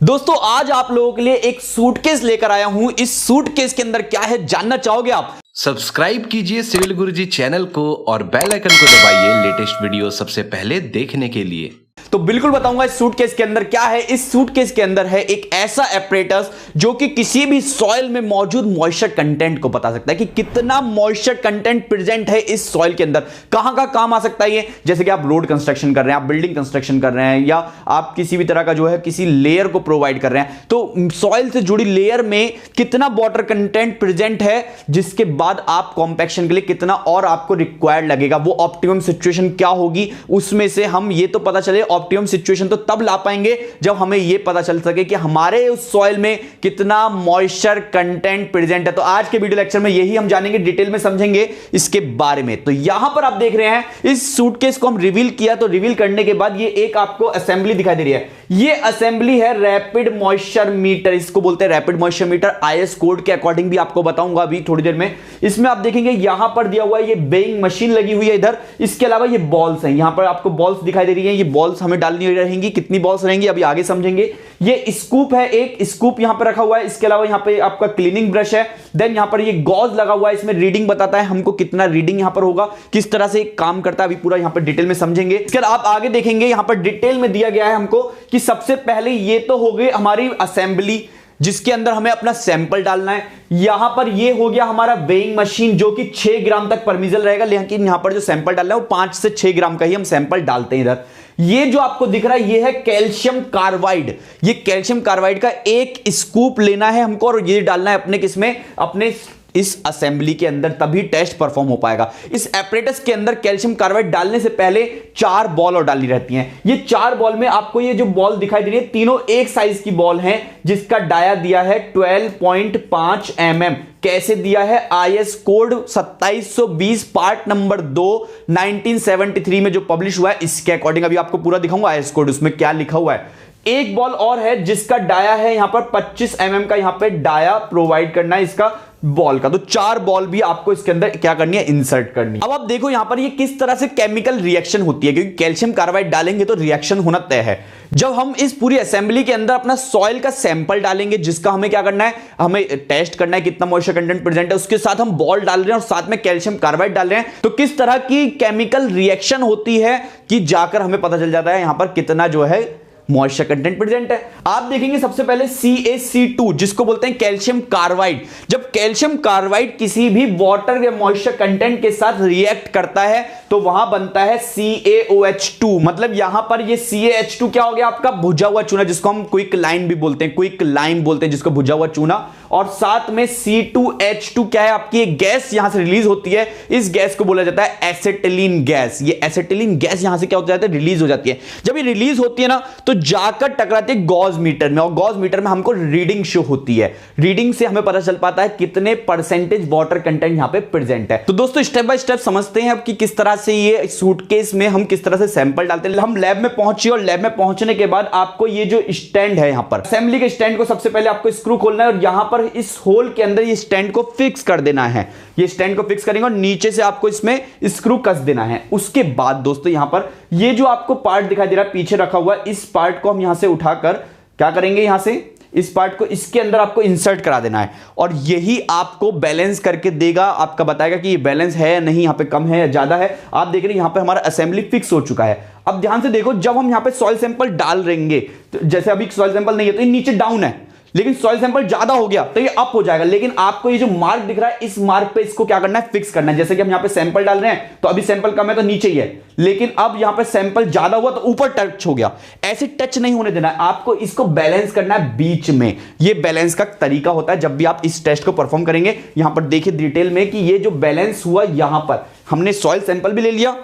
दोस्तों आज आप लोगों के लिए एक सूटकेस लेकर आया हूं। इस सूटकेस के अंदर क्या है जानना चाहोगे आप? सब्सक्राइब कीजिए सिविल गुरुजी चैनल को और बेल आइकन को दबाइए लेटेस्ट वीडियो सबसे पहले देखने के लिए। तो बिल्कुल बताऊंगा इस सूटकेस के अंदर क्या है। इस सूटकेस के अंदर है एक ऐसा एपरेटस जो कि किसी भी सॉइल में मौजूद मॉइस्चर कंटेंट को बता सकता है कि कितना मॉइस्चर कंटेंट प्रेजेंट है इस सॉइल के अंदर। कहां का काम आ सकता है ये? जैसे कि आप रोड कंस्ट्रक्शन कर रहे हैं, आप बिल्डिंग कंस्ट्रक्शन कर रहे हैं, या आप किसी भी तरह का जो है किसी लेयर को प्रोवाइड कर रहे हैं, तो सॉइल से जुड़ी लेयर में कितना वाटर कंटेंट प्रेजेंट है, जिसके बाद आप कॉम्पैक्शन के लिए कितना और आपको रिक्वायर्ड लगेगा, वो ऑप्टिमम सिचुएशन क्या होगी, उसमें से हम ये तो पता चले। ऑप्टिमम सिचुएशन तो तब ला पाएंगे जब हमें यह पता चल सके कि हमारे उस सॉइल में कितना मॉइस्चर कंटेंट प्रेजेंट है। तो आज के वीडियो लेक्चर में यही हम जानेंगे, डिटेल में समझेंगे इसके बारे में। तो यहां पर आप देख रहे हैं इस सूटकेस को हम रिवील किया, तो रिवील करने के बाद ये एक आपको असेंबली दिखाई दे रही है। ये असेंबली है रैपिड मॉइस्चर मीटर, इसको बोलते हैं rapid moisture meter. IS code के अकॉर्डिंग भी आपको बताऊंगा अभी थोड़ी देर में। इसमें आप देखेंगे यहां पर दिया हुआ है ये वेइंग मशीन लगी हुई है इधर। इसके अलावा ये बॉल्स हैं, यहां पर आपको बॉल्स दिखाई दे रही है। ये बॉल्स हमें डालनी रहेंगी, कितनी बॉल्स रहेंगी अभी आगे समझेंगे। ये स्कूप है, एक स्कूप यहां पर रखा हुआ है। इसके अलावा यहां पे आपका क्लीनिंग ब्रश है। देन यहां पर ये गॉज लगा हुआ है, इसमें रीडिंग बताता है हमको कितना रीडिंग यहां पर होगा, किस तरह से काम करता है, अभी पूरा यहां पर डिटेल में समझेंगे। इसके बाद आप आगे देखेंगे यहां पर डिटेल में दिया गया है हमको कि सबसे पहले ये तो हो गई हमारी असेंबली जिसके अंदर हमें अपना सैंपल डालना है। यहां पर ये हो गया हमारा वेइंग मशीन जो कि 6 ग्राम तक परमिजल रहेगा, लेकिन यहां पर जो सैंपल डालना है वो 5 से 6 ग्राम का ही हम सैंपल डालते हैं इधर। ये जो आपको दिख रहा है ये है कैल्शियम कार्बाइड। ये कैल्शियम कार्बाइड का एक स्कूप लेना है हमको और ये डालना है अपने किसमें, अपने इस असेंबली के अंदर, तभी टेस्ट परफॉर्म हो पाएगा। इस एपरेटस के अंदर कैल्शियम कार्बाइड डालने से पहले 4 बॉल और डाली रहती हैं। ये 4 बॉल में आपको ये जो बॉल दिखाई दे रही है तीनों एक साइज की बॉल हैं, जिसका डाया दिया है 12.5 mm। कैसे दिया है? आईएस कोड 2720 पार्ट नंबर 2 1973 में जो पब्लिश हुआ है इसके अकॉर्डिंग। अभी आपको पूरा दिखाऊंगा आईएस कोड उसमें क्या लिखा हुआ है। एक बॉल और है जिसका डाया है यहां पर 25 mm का, यहां पे डाया प्रोवाइड करना है इसका बॉल का। तो 4 बॉल भी आपको इसके अंदर क्या करनी है, इंसर्ट करनी है। अब आप देखो यहां पर ये किस तरह से केमिकल रिएक्शन होती है, क्योंकि कैल्शियम कार्बाइड डालेंगे तो रिएक्शन होना तय है। जब हम इस पूरी असेंबली के अंदर अपना सॉइल का सैंपल डालेंगे, जिसका हमें क्या करना है, हमें टेस्ट करना है कितना मॉइस्चर कंटेंट प्रेजेंट है, उसके साथ हम बॉल डाल रहे हैं और साथ में कैल्शियम कार्बाइड डाल रहे हैं, तो किस तरह की केमिकल रिएक्शन होती है कि जाकर हमें पता चल जाता है यहां पर कितना जो है मॉइस्चर कंटेंट प्रेजेंट है। आप देखेंगे सबसे पहले CaC2 जिसको बोलते हैं कैल्शियम कार्बाइड। जब कैल्शियम कार्बाइड किसी भी वाटर या मॉइस्चर कंटेंट के साथ रिएक्ट करता है तो वहां बनता है CaOH2। मतलब यहां पर ये CaH2 क्या हो गया आपका, भुजा हुआ चूना, जिसको हम क्विक लाइन भी बोलते हैं, क्विक लाइम बोलते हैं जिसको, भुजा हुआ चूना। और साथ में C2H2 क्या है, आपकी एक गैस यहां से रिलीज होती है। इस गैस को बोला जाता है एसिटिलीन गैस। ये एसिटिलीन गैस यहां से क्या हो जाता है, रिलीज हो जाती है। जब ये रिलीज होती है ना तो जाकर टकराती है गॉज मीटर में, और गॉज मीटर में हमको रीडिंग शो होती है। रीडिंग से हमें पता चल पाता है कितने परसेंटेज वाटर कंटेंट यहां पे प्रेजेंट है। तो दोस्तों स्टेप बाय स्टेप समझते हैं अब कि किस तरह से ये सूटकेस में हम किस तरह से सैंपल डालते हैं। हम लैब में पहुंचे और लैब में पहुंचने के बाद आपको ये जो स्टैंड है, यहां पर असेंबली के स्टैंड को सबसे पहले आपको स्क्रू खोलना है और यहां पर इस होल के अंदर ये स्टैंड को फिक्स कर देना है। ये स्टैंड को फिक्स करेंगे और नीचे से आपको इसमें स्क्रू कस देना है। उसके बाद दोस्तों यहां पर ये जो आपको पार्ट दिखाई दे रहा है पीछे रखा हुआ, इस पार्ट को हम यहां से उठाकर क्या करेंगे, यहां से इस पार्ट को इसके अंदर आपको इंसर्ट करा देना है और यही आपको बैलेंस करके देगा, आपका बताएगा कि ये बैलेंस है या नहीं, यहां पे कम है या ज्यादा है। आप देख रहे हैं यहां पे हमारा असेंबली फिक्स हो चुका है। अब ध्यान से देखो, जब हम यहां पे सॉइल सैंपल डाल देंगे, तो जैसे अभी सॉइल सैंपल नहीं है तो ये नीचे डाउन है, लेकिन सॉइल सैंपल ज्यादा हो गया तो ये अप हो जाएगा। लेकिन आपको ये जो मार्क दिख रहा है, इस मार्क पे इसको क्या करना है, फिक्स करना है। जैसे कि हम यहां पे सैंपल डाल रहे हैं तो अभी सैंपल कम है तो नीचे ही है, लेकिन अब यहां पे सैंपल ज्यादा हुआ तो ऊपर टच हो गया। ऐसे टच नहीं होने देना है, आपको इसको बैलेंस करना है बीच में। ये बैलेंस का तरीका होता है जब भी आप इस टेस्ट को परफॉर्म करेंगे। यहां पर देखिए डिटेल में कि ये जो बैलेंस हुआ, यहां पर हमने सॉइल सैंपल भी ले लिया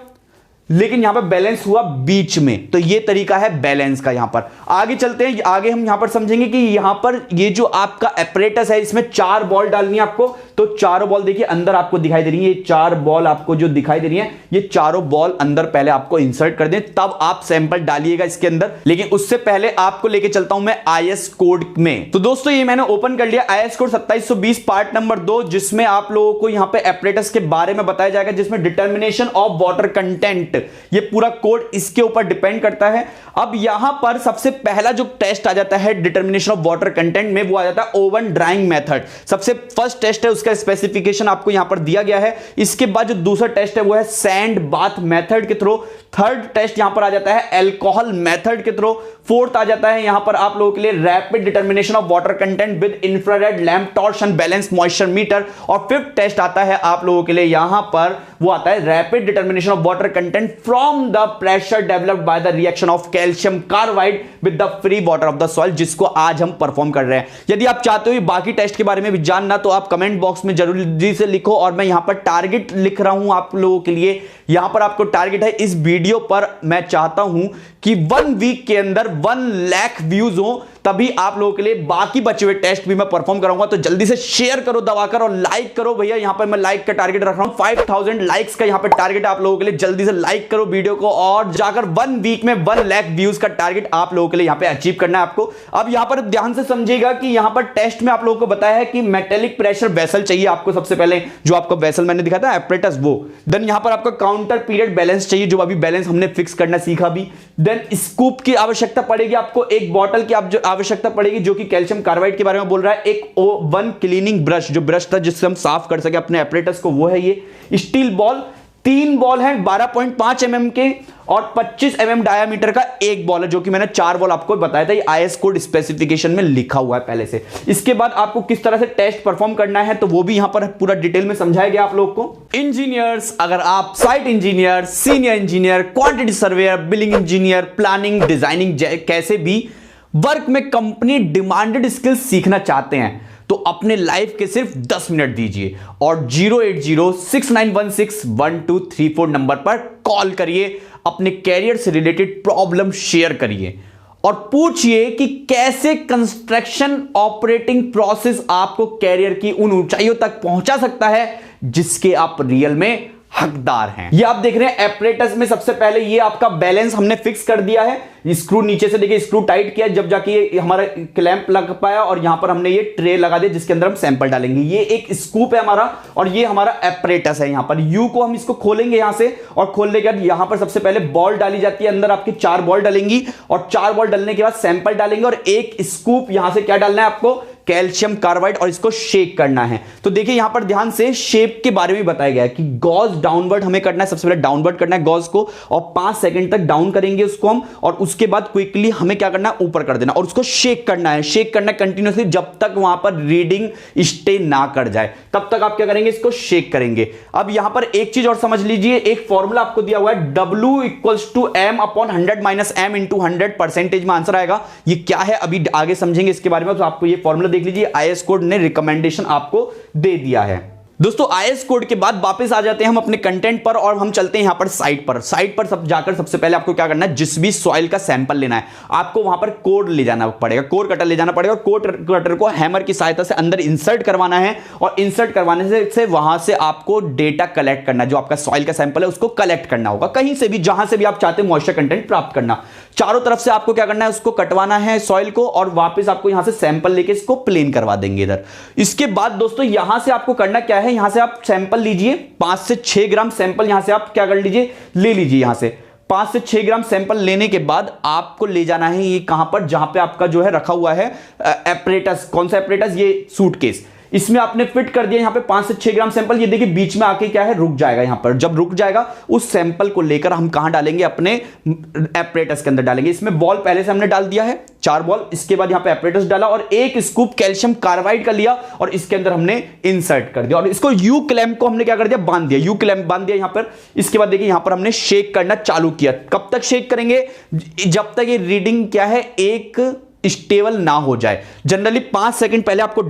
लेकिन यहां पर बैलेंस हुआ बीच में, तो ये तरीका है बैलेंस का। यहां पर आगे चलते हैं, आगे हम यहां पर समझेंगे कि यहां पर ये जो आपका एपरेटस है इसमें 4 बॉल डालनी है आपको। तो चारों बॉल देखिए अंदर आपको दिखाई दे रही है, ये 4 बॉल आपको जो दिखाई दे रही है, ये चारों बॉल अंदर पहले आपको इंसर्ट कर दें, तब आप सैंपल डालिएगा इसके अंदर। लेकिन उससे पहले आपको लेके चलता हूं मैं आईएस कोड में। तो दोस्तों ये मैंने ओपन कर लिया आईएस कोड 2720 पार्ट नंबर 2, जिसमें आप लोगों को यहां पे एपरेटस के बारे में बताया जाएगा, जिसमें डिटर्मिनेशन ऑफ वाटर कंटेंट ये पूरा कोड इसके ऊपर डिपेंड करता है। अब यहां पर सबसे पहला जो टेस्ट आ जाता है डिटर्मिनेशन ऑफ वाटर कंटेंट में, वो आ जाता है ओवन ड्राइंग मेथड। सबसे फर्स्ट टेस्ट है, उसका स्पेसिफिकेशन आपको यहां पर दिया गया है। इसके बाद जो दूसरा टेस्ट है वो है सैंड बाथ मेथड के थ्रू। थर्ड टेस्ट यहां पर आ जाता है अल्कोहल मेथड के थ्रू। फोर्थ आ जाता है यहां पर आप लोगों के लिए rapid determination of water content with infrared lamp torsion balance moisture metre. और फिफ्थ टेस्ट आता है आप लोगों के लिए यहां पर, वो आता है rapid determination of water content from the pressure developed by the reaction of calcium carbide with the free water of the soil, जिसको आज हम परफॉर्म कर रहे हैं। यदि आप चाहते हो बाकी टेस्ट के बारे में भी जानना तो आप कमेंट बॉक्स में जरूरी से लिखो, और मैं यहां पर टारगेट लिख रहा हूं आप लोगों के लिए। यहां पर आपको टारगेट है, इस वीडियो पर मैं चाहता हूं कि 1 वीक के अंदर 1 लाख व्यूज हो, तभी आप लोगों के लिए बाकी बचे हुए टेस्ट भी मैं परफॉर्म कराऊंगा। तो जल्दी से शेयर करो दबाकर और लाइक करो भैया। यहां पर मैं लाइक का टारगेट रख रहा हूं, 5000 लाइक्स का यहां पर टारगेट आप लोगों के लिए। जल्दी से लाइक करो वीडियो को और जाकर 1 वीक में 1 लाख व्यूज का टारगेट आप लोगों के लिए यहां पे अचीव करना है आपको। अब यहां पर ध्यान से समझिएगा कि यहां पर टेस्ट में आप लोगों को बताया है कि मेटेलिक प्रेशर वेसल चाहिए आपको। सबसे पहले जो आपको वेसल मैंने दिखाया था एपरेटस, वो देन यहां पर आपका काउंटर पीरियड बैलेंस चाहिए, जो अभी बैलेंस हमने फिक्स करना सीखा भी। देन स्कूप की आवश्यकता पड़ेगी आपको, एक बॉटल की आवश्यकता पड़ेगी जो कि कैल्शियम कार्बाइड के बारे में बोल रहा है। एक O1 क्लीनिंग ब्रश, जो ब्रश था जिससे हम साफ कर सके अपने एपरेटस को, वो है ये। स्टील बॉल, 3 बॉल है 12.5 mm के और 25 mm डायामीटर का एक बॉल है, जो कि मैंने 4 बॉल आपको बताया था। ये IS कोड स्पेसिफिकेशन में लिखा हुआ है पहले से। इसके बाद आपको किस तरह से टेस्ट परफॉर्म करना है तो वो भी यहां पर पूरा डिटेल में समझाया गया आप लोग को। इंजीनियर्स, अगर आप site engineer, senior engineer, quantity surveyor, billing engineer, planning, designing, कैसे भी वर्क में कंपनी डिमांडेड स्किल्स सीखना चाहते हैं तो अपने लाइफ के सिर्फ 10 मिनट दीजिए और 08069161234 नंबर पर कॉल करिए। अपने कैरियर से रिलेटेड प्रॉब्लम शेयर करिए और पूछिए कि कैसे कंस्ट्रक्शन ऑपरेटिंग प्रोसेस आपको कैरियर की उन ऊंचाइयों तक पहुंचा सकता है जिसके आप रियल में हकदार हैं। ये आप देख रहे हैं एपरेटस में सबसे पहले ये आपका बैलेंस हमने फिक्स कर दिया है। स्क्रू नीचे से देखिए स्क्रू टाइट किया, जब जाके ये हमारा क्लैंप लग पाया और यहां पर हमने ये ट्रे लगा दिया जिसके अंदर हम सैंपल डालेंगे। ये एक स्कूप है हमारा और ये हमारा एपरेटस है। यहां पर यू को हम इसको खोलेंगे यहां से, और खोलने के बाद यहां पर सबसे पहले बॉल डाली जाती है। अंदर आपकी 4 बॉल डलेंगी और 4 बॉल डलने के बाद सैंपल डालेंगे और एक स्कूप यहां से क्या डालना है आपको, कैल्शियम कार्बाइड, और इसको शेक करना है। तो देखिए यहां पर ध्यान से शेप के बारे में बताया गया है कि गॉज डाउनवर्ड हमें करना है। सबसे पहले डाउनवर्ड करना है गॉज को और 5 सेकंड तक डाउन करेंगे उसको हम, और उसके बाद क्विकली हमें क्या करना है, ऊपर कर देना और उसको शेक करना है। शेक करना कंटिन्यूसली जब तक वहां पर रीडिंग स्टे ना कर जाए, तब तक आप क्या करेंगे, इसको शेक करेंगे। अब यहां पर एक चीज और समझ लीजिए, एक फॉर्मूला आपको दिया हुआ है, W = m/100 - m × 100 परसेंटेज में आंसर आएगा। ये क्या है अभी आगे समझेंगे इसके बारे में, तो आपको ये फॉर्मूला देख लीजिए। IS कोड ने रिकमेंडेशन आपको दे दिया है। दोस्तों IS कोड के बाद वापस आ जाते हैं हम अपने कंटेंट पर और हम चलते हैं यहां पर साइट पर। साइट पर सब जाकर सबसे पहले आपको क्या करना है, जिस भी सॉइल का सैंपल लेना है आपको वहां पर कोर ले जाना पड़ेगा, कोर कटर ले जाना पड़ेगा और कोर कटर को हैमर की सहायता से अंदर इंसर्ट करवाना है और इंसर्ट करवाने से वहां से आपको डेटा कलेक्ट करना है। जो आपका सॉइल का सैंपल है उसको कलेक्ट करना होगा कहीं से भी, जहां से भी आप चाहते हैं मॉइस्चर कंटेंट प्राप्त करना। चारों तरफ से आपको क्या करना है, उसको कटवाना है सॉइल को और वापस आपको यहां से सैंपल लेके इसको प्लेन करवा देंगे इधर। इसके बाद दोस्तों यहां से आपको करना क्या है, यहां से आप सैंपल लीजिए 5 से 6 ग्राम सैंपल यहां से आप क्या कर लीजिए, ले लीजिए। यहां से 5 से 6 ग्राम सैंपल लेने के बाद आपको ले जाना है ये कहां पर, जहां पे आपका जो है रखा हुआ है एपरेटस। कौन सा एपरेटस, ये सूटकेस। इसमें आपने फिट कर दिया यहां पे 5 से 6 ग्राम सैंपल। ये देखिए बीच में आके क्या है, रुक जाएगा। यहां पर जब रुक जाएगा उस सैंपल को लेकर हम कहां डालेंगे, अपने एपरेटस के अंदर डालेंगे। इसमें बॉल पहले से हमने डाल दिया है 4 बॉल। इसके बाद यहां पे एपरेटस डाला और एक स्कूप कैल्शियम कार्बाइड का लिया और इसके अंदर हमने इंसर्ट कर दिया और इसको यू क्लैंप को हमने क्या कर दिया, बांध दिया। यू क्लैंप बांध दिया यहां पर। इसके बाद देखिए यहां पर हमने शेक करना चालू किया। कब तक शेक करेंगे, जब तक ये रीडिंग क्या है, एक स्टेबल ना हो जाए। जनरली 5 सेकंड पहले आपको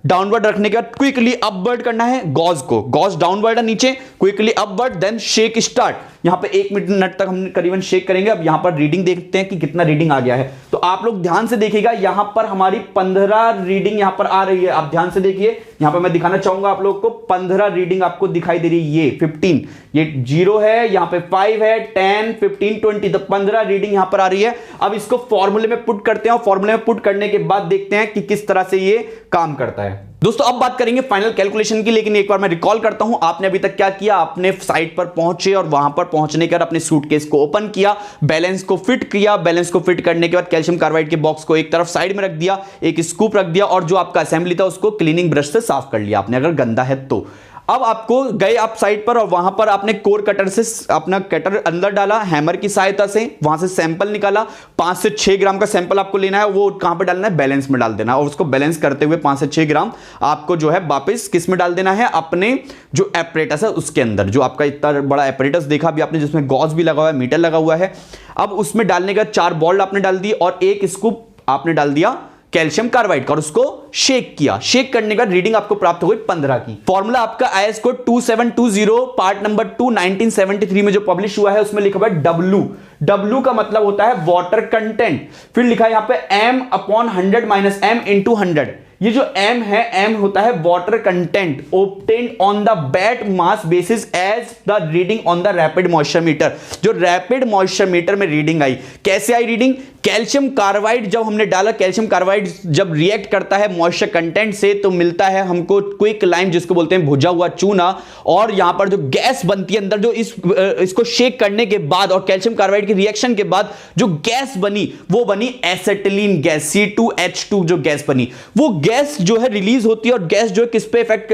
डाउनवर्ड रखने के बाद क्विकली अपवर्ड करना है गॉज को। गॉज डाउनवर्ड है नीचे, quickly upward, then shake start. यहां पे 1 मिनट तक हम करीबन शेक करेंगे। अब यहां पर रीडिंग देखते हैं कि कितना रीडिंग आ गया है। तो आप लोग ध्यान से देखिएगा, यहां पर हमारी 15 रीडिंग यहां पर आ रही है। आप ध्यान से देखिए, यहां पर मैं दिखाना चाहूंगा आप लोग को 15 रीडिंग आपको दिखाई दे रही है। ये 15, ये 0 है, यहां पे 5 है, 10, 15, 20, तो 15 रीडिंग यहां पर आ रही है। अब इसको फॉर्मूले में पुट करते हैं और फॉर्मूले में पुट करने के बाद देखते हैं कि किस तरह से ये काम करता है। दोस्तों अब बात करेंगे फाइनल कैलकुलेशन की, लेकिन एक बार मैं रिकॉल करता हूं आपने अभी तक क्या किया। आपने साइट पर पहुंचे और वहां पर पहुंचने के बाद अपने सूटकेस को ओपन किया, बैलेंस को फिट किया, बैलेंस को फिट करने के बाद कैल्शियम कार्बाइड के बॉक्स को एक तरफ साइड में रख दिया, एक स्कूप रख दिया और जो आपका असेंबली था उसको क्लीनिंग ब्रश से साफ कर लिया आपने, अगर गंदा है तो। अब आपको गए आप साइट पर और वहां पर आपने कोर कटर से अपना कटर अंदर डाला, हैमर की सहायता से वहां से सैंपल निकाला। 5 से 6 ग्राम का सैंपल आपको लेना है, वो कहां पे डालना है, बैलेंस में डाल देना, और उसको बैलेंस करते हुए 5 से 6 ग्राम आपको जो है वापस किस में डाल देना है, अपने जो एपरेटस है उसके अंदर। जो आपका इतना बड़ा एपरेटस देखा अभी आपने, जिसमें गॉज भी लगा हुआ है, मीटर लगा हुआ है। अब उसमें डालने का 4 बॉल आपने डाल दी और एक स्कूप आपने डाल दिया कैल्शियम कार्बाइड का और उसको शेक किया। शेक करने का रीडिंग आपको प्राप्त हो गई 15 की। फॉर्मूला आपका आईएस कोड 2720 पार्ट नंबर 2 1973 में जो पब्लिश हुआ है उसमें लिखा हुआ है W। W का मतलब होता है वाटर कंटेंट। फिर लिखा है यहां पे M/100 - M × 100। ये जो M है, M होता है water content obtained on the bed mass basis as the reading on the rapid moisture meter. जो रैपिड मॉइस्चर मीटर में रीडिंग आई, कैसे आई रीडिंग, कैल्शियम कार्बाइड जब हमने डाला, कैल्शियम कार्बाइड जब रिएक्ट करता है मॉइस्चर कंटेंट से तो मिलता है हमको क्विक लाइम, जिसको बोलते हैं भुजा हुआ चूना। और यहां पर जो गैस बनती है अंदर, जो इसको शेक करने के बाद और कैल्शियम कार्बाइड की रिएक्शन के बाद जो गैस बनी वो बनी एसिटिलीन गैस, C2H2 जो गैस बनी, वो गैस जो है रिलीज होती है। और गैस जो है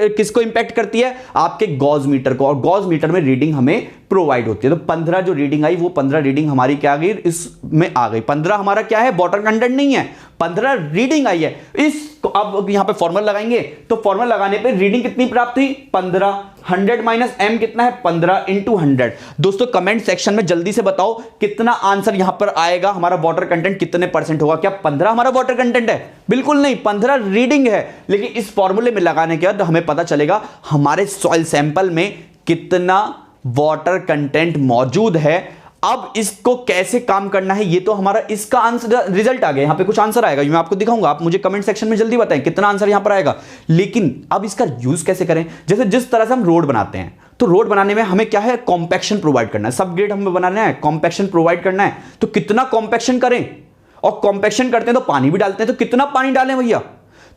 किसको इंपैक्ट करती है, आपके गॉज मीटर को, और गॉज मीटर में रीडिंग हमें प्रोवाइड होती है। तो 15 जो रीडिंग आई वो 15 रीडिंग हमारी क्या आ गई, इसमें आ गई। 15 हमारा क्या है, वाटर कंटेंट नहीं है, 15 रीडिंग आई है। इसको अब यहां पे फॉर्मूला लगाएंगे तो फॉर्मूला लगाने पे रीडिंग कितनी प्राप्त हुई, 15। 100 - M कितना है, 15 × 100। दोस्तों कमेंट सेक्शन में जल्दी से बताओ कितना आंसर यहां पर आएगा, हमारा वाटर कंटेंट कितने % होगा। क्या 15 हमारा वाटर कंटेंट है, बिल्कुल नहीं, 15 रीडिंग है। लेकिन इस फॉर्मूले में लगाने के बाद हमें पता चलेगा हमारे सॉइल सैंपल में कितना वाटर कंटेंट मौजूद है। अब इसको कैसे काम करना है, ये तो हमारा इसका आंसर रिजल्ट आ गया। यहां पे कुछ आंसर आएगा, मैं आपको दिखाऊंगा, आप मुझे कमेंट सेक्शन में जल्दी बताएं कितना आंसर यहां पर आएगा। लेकिन अब इसका यूज कैसे करें, जैसे जिस तरह से हम रोड बनाते हैं, तो रोड बनाने में हमें क्या है, कॉम्पैक्शन प्रोवाइड करना है। सब ग्रेड हमें बनाना है, कॉम्पैक्शन प्रोवाइड करना है। तो कितना कॉम्पैक्शन करें, और कॉम्पैक्शन करते हैं तो पानी भी डालते हैं, तो कितना पानी डालें भैया,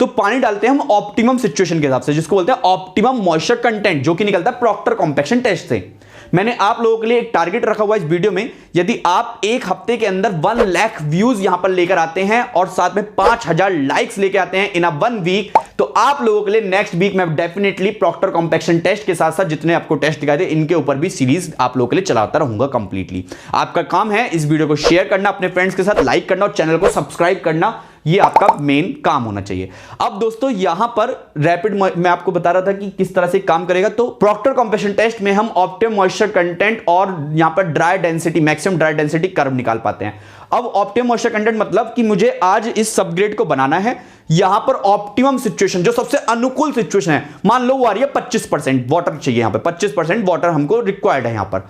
तो पानी डालते हैं हम ऑप्टिमम सिचुएशन के हिसाब से, जिसको बोलते हैं ऑप्टिमम मॉइस्चर कंटेंट, जो कि निकलता है प्रॉक्टर कॉम्पैक्शन टेस्ट से। मैंने आप लोगों के लिए एक टारगेट रखा हुआ है इस वीडियो में, यदि आप एक हफ्ते के अंदर 1 लाख व्यूज यहां पर लेकर आते हैं और साथ में 5000 लाइक्स लेकर आते हैं इन 1 वीक, तो आप लोगों के लिए नेक्स्ट वीक में डेफिनेटली प्रॉक्टर कॉम्पैक्शन टेस्ट के साथ साथ जितने आपको टेस्ट दिखाए थे इनके ऊपर भी सीरीज आप लोगों के लिए चलाता रहूंगा कंप्लीटली। आपका काम है इस वीडियो को शेयर करना अपने फ्रेंड्स के साथ, लाइक करना और चैनल को सब्सक्राइब करना, ये आपका मेन काम होना चाहिए। अब दोस्तों यहां पर रैपिड मैं आपको बता रहा था कि किस तरह से काम करेगा। तो प्रॉक्टर कॉम्पैक्शन टेस्ट में हम ऑप्टिमम मॉइस्चर कंटेंट और यहां पर dry density, maximum dry density curve निकाल पाते हैं। अब ऑप्टिमम मॉइस्चर कंटेंट मतलब कि मुझे आज इस सबग्रेड को बनाना है, यहां पर ऑप्टिमम सिचुएशन, जो सबसे अनुकूल सिचुएशन है, मान लो वो आ रही है 25% वाटर चाहिए, यहां पर 25% वाटर हमको रिक्वायर्ड है यहां पर।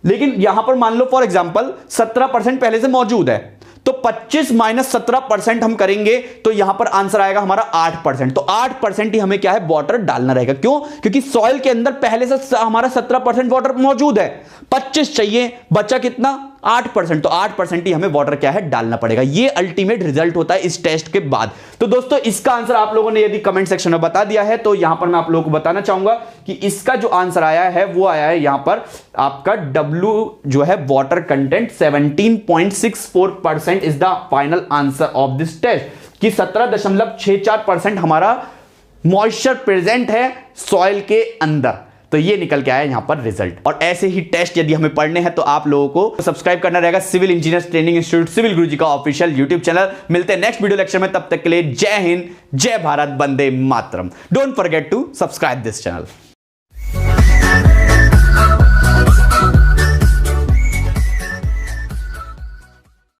लेकिन यहां पर मान लो फॉर एग्जांपल 17% पहले से मौजूद है, तो 25 - 17% हम करेंगे तो यहां पर आंसर आएगा हमारा 8%। तो 8% ही हमें क्या है, वाटर डालना रहेगा। क्यों, क्योंकि सॉइल के अंदर पहले से हमारा 17% वाटर मौजूद है, 25 चाहिए, बचा कितना, 8%। तो 8% ही हमें वाटर क्या है, डालना पड़ेगा। ये अल्टीमेट रिजल्ट होता है इस टेस्ट के बाद। तो दोस्तों इसका आंसर आप लोगों ने यदि कमेंट सेक्शन में बता दिया है तो यहां पर मैं आप लोगों को बताना चाहूंगा कि इसका जो आंसर आया है वो आया है यहां पर आपका W जो है water content 17.64% is the final answer of this test, कि 17.64% हमारा मॉइस्चर प्रेजेंट है सॉइल के अंदर। तो ये निकल के आया यहां पर रिजल्ट। और ऐसे ही टेस्ट यदि हमें पढ़ने हैं तो आप लोगों को सब्सक्राइब करना रहेगा civil engineers training institute civil Guruji का ऑफिशियल यूट्यूब चैनल। मिलते हैं नेक्स्ट वीडियो लेक्चर में, तब तक के लिए जय हिंद, जय भारत, वंदे मातरम। Don't forget to subscribe this channel.